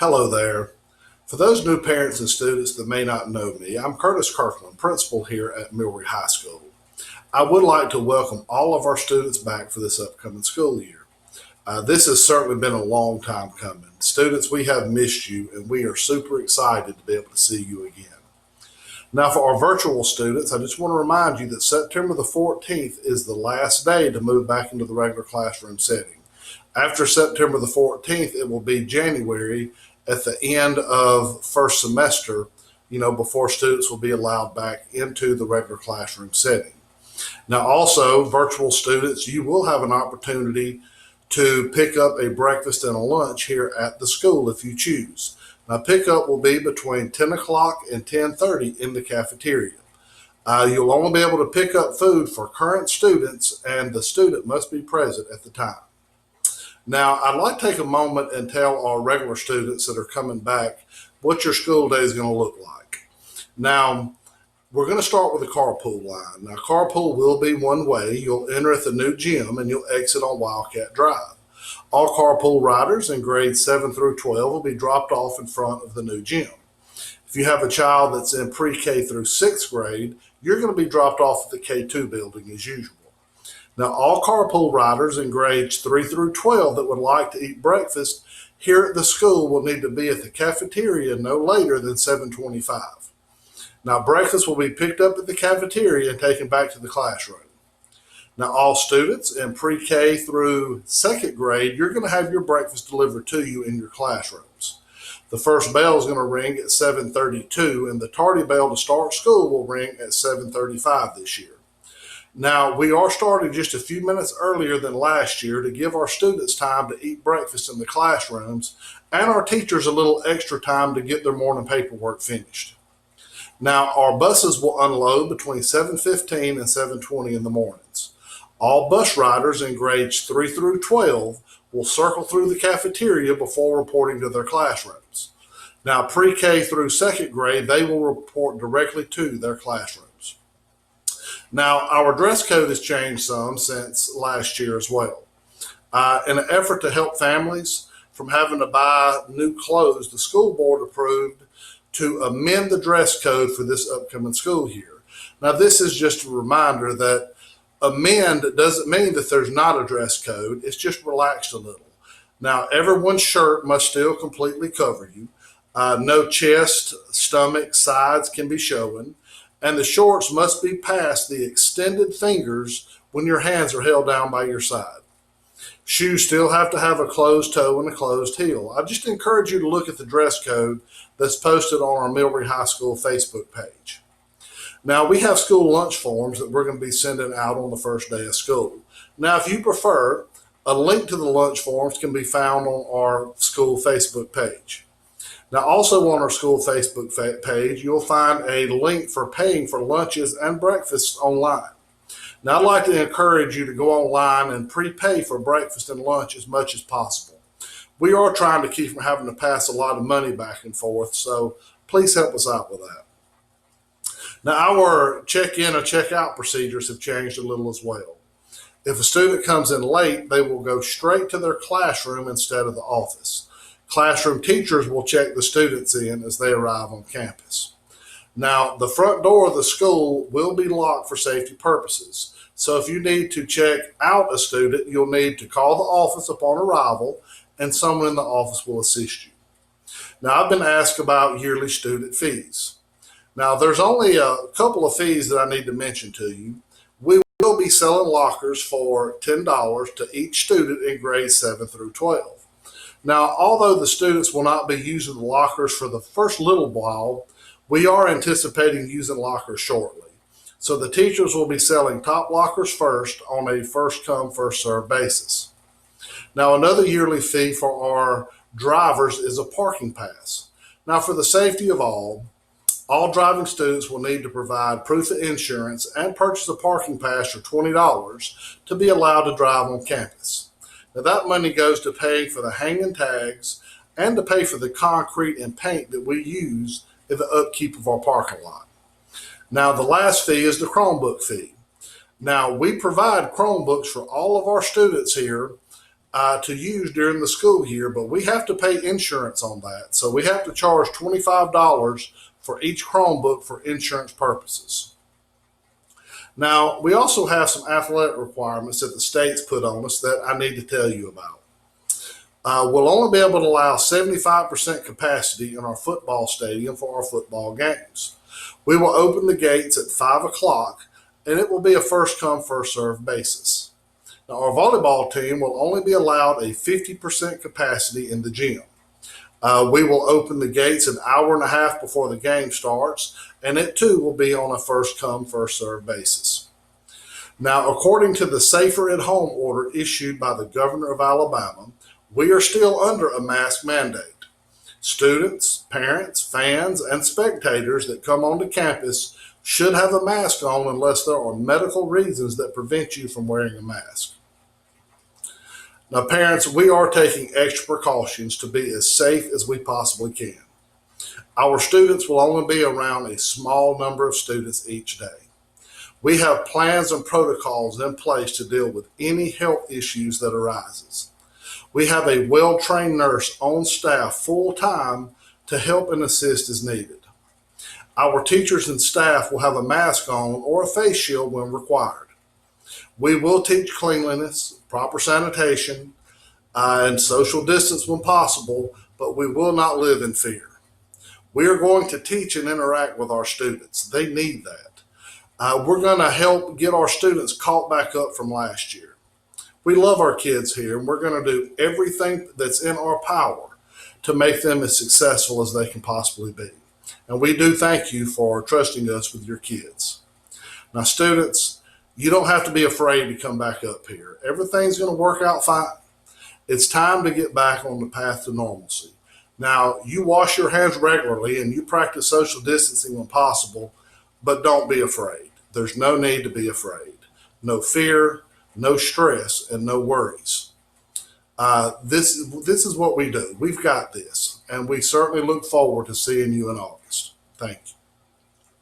Hello there. For those new parents and students that may not know me, I'm Curtis Kirkland, principal here at Millry High School. I would like to welcome all of our students back for this upcoming school year. This has certainly been a long time coming. Students, we have missed you and we are super excited to be able to see you again. Now for our virtual students, I just want to remind you that September the 14th is the last day to move back into the regular classroom setting. After September the 14th, it will be January at the end of first semester, before students will be allowed back into the regular classroom setting. Now, also, virtual students, you will have an opportunity to pick up a breakfast and a lunch here at the school if you choose. Now, pickup will be between 10 o'clock and 10:30 in the cafeteria. You'll only be able to pick up food for current students, and the student must be present at the time. Now, I'd like to take a moment and tell our regular students that are coming back what your school day is going to look like. Now, we're going to start with the carpool line. Now, carpool will be one way. You'll enter at the new gym and you'll exit on Wildcat Drive. All carpool riders in grades 7 through 12 will be dropped off in front of the new gym. If you have a child that's in pre-K through 6th grade, you're going to be dropped off at the K2 building as usual. Now, all carpool riders in grades 3 through 12 that would like to eat breakfast here at the school will need to be at the cafeteria no later than 7:25. Now, breakfast will be picked up at the cafeteria and taken back to the classroom. Now, all students in pre-K through 2nd grade, you're going to have your breakfast delivered to you in your classrooms. The first bell is going to ring at 7:32, and the tardy bell to start school will ring at 7:35 this year. Now, we are starting just a few minutes earlier than last year to give our students time to eat breakfast in the classrooms and our teachers a little extra time to get their morning paperwork finished. Now, our buses will unload between 7:15 and 7:20 in the mornings. All bus riders in grades 3 through 12 will circle through the cafeteria before reporting to their classrooms. Now, pre-K through 2nd grade, they will report directly to their classrooms. Now, our dress code has changed some since last year as well. In an effort to help families from having to buy new clothes, the school board approved to amend the dress code for this upcoming school year. Now, this is just a reminder that amend doesn't mean that there's not a dress code. It's just relaxed a little. Now, everyone's shirt must still completely cover you. No chest, stomach, sides can be showing. And the shorts must be past the extended fingers when your hands are held down by your side. Shoes still have to have a closed toe and a closed heel. I just encourage you to look at the dress code that's posted on our Millry High School Facebook page. Now, we have school lunch forms that we're going to be sending out on the first day of school. Now, if you prefer, a link to the lunch forms can be found on our school Facebook page. Now, also on our school Facebook page, you'll find a link for paying for lunches and breakfasts online. Now, I'd like to encourage you to go online and prepay for breakfast and lunch as much as possible. We are trying to keep from having to pass a lot of money back and forth, so please help us out with that. Now, our check-in and check-out procedures have changed a little as well. If a student comes in late, they will go straight to their classroom instead of the office. Classroom teachers will check the students in as they arrive on campus. Now, the front door of the school will be locked for safety purposes. So if you need to check out a student, you'll need to call the office upon arrival and someone in the office will assist you. Now, I've been asked about yearly student fees. Now, there's only a couple of fees that I need to mention to you. We will be selling lockers for $10 to each student in grades 7 through 12. Now, although the students will not be using the lockers for the first little while, we are anticipating using lockers shortly. So the teachers will be selling top lockers first on a first come, first served basis. Now, another yearly fee for our drivers is a parking pass. Now, for the safety of all driving students will need to provide proof of insurance and purchase a parking pass for $20 to be allowed to drive on campus. Now, that money goes to pay for the hanging tags and to pay for the concrete and paint that we use in the upkeep of our parking lot. Now, the last fee is the Chromebook fee. Now, we provide Chromebooks for all of our students here to use during the school year, but we have to pay insurance on that. So we have to charge $25 for each Chromebook for insurance purposes. Now, we also have some athletic requirements that the state's put on us that I need to tell you about. We'll only be able to allow 75% capacity in our football stadium for our football games. We will open the gates at 5 o'clock, and it will be a first come, first served basis. Now, our volleyball team will only be allowed a 50% capacity in the gym. We will open the gates an hour and a half before the game starts, and it too will be on a first come, first served basis. Now, according to the Safer at Home order issued by the governor of Alabama, we are still under a mask mandate. Students, parents, fans, and spectators that come onto campus should have a mask on unless there are medical reasons that prevent you from wearing a mask. Now, parents, we are taking extra precautions to be as safe as we possibly can. Our students will only be around a small number of students each day. We have plans and protocols in place to deal with any health issues that arises. We have a well-trained nurse on staff full-time to help and assist as needed. Our teachers and staff will have a mask on or a face shield when required. We will teach cleanliness, proper sanitation, and social distance when possible, but we will not live in fear. We are going to teach and interact with our students. They need that. We're going to help get our students caught back up from last year. We love our kids here, and we're going to do everything that's in our power to make them as successful as they can possibly be. And we do thank you for trusting us with your kids. Now, students, you don't have to be afraid to come back up here. Everything's going to work out fine. It's time to get back on the path to normalcy. Now, you wash your hands regularly and you practice social distancing when possible, but don't be afraid. There's no need to be afraid. No fear, no stress, and no worries. This is what we do. We've got this, and we certainly look forward to seeing you in August. Thank you.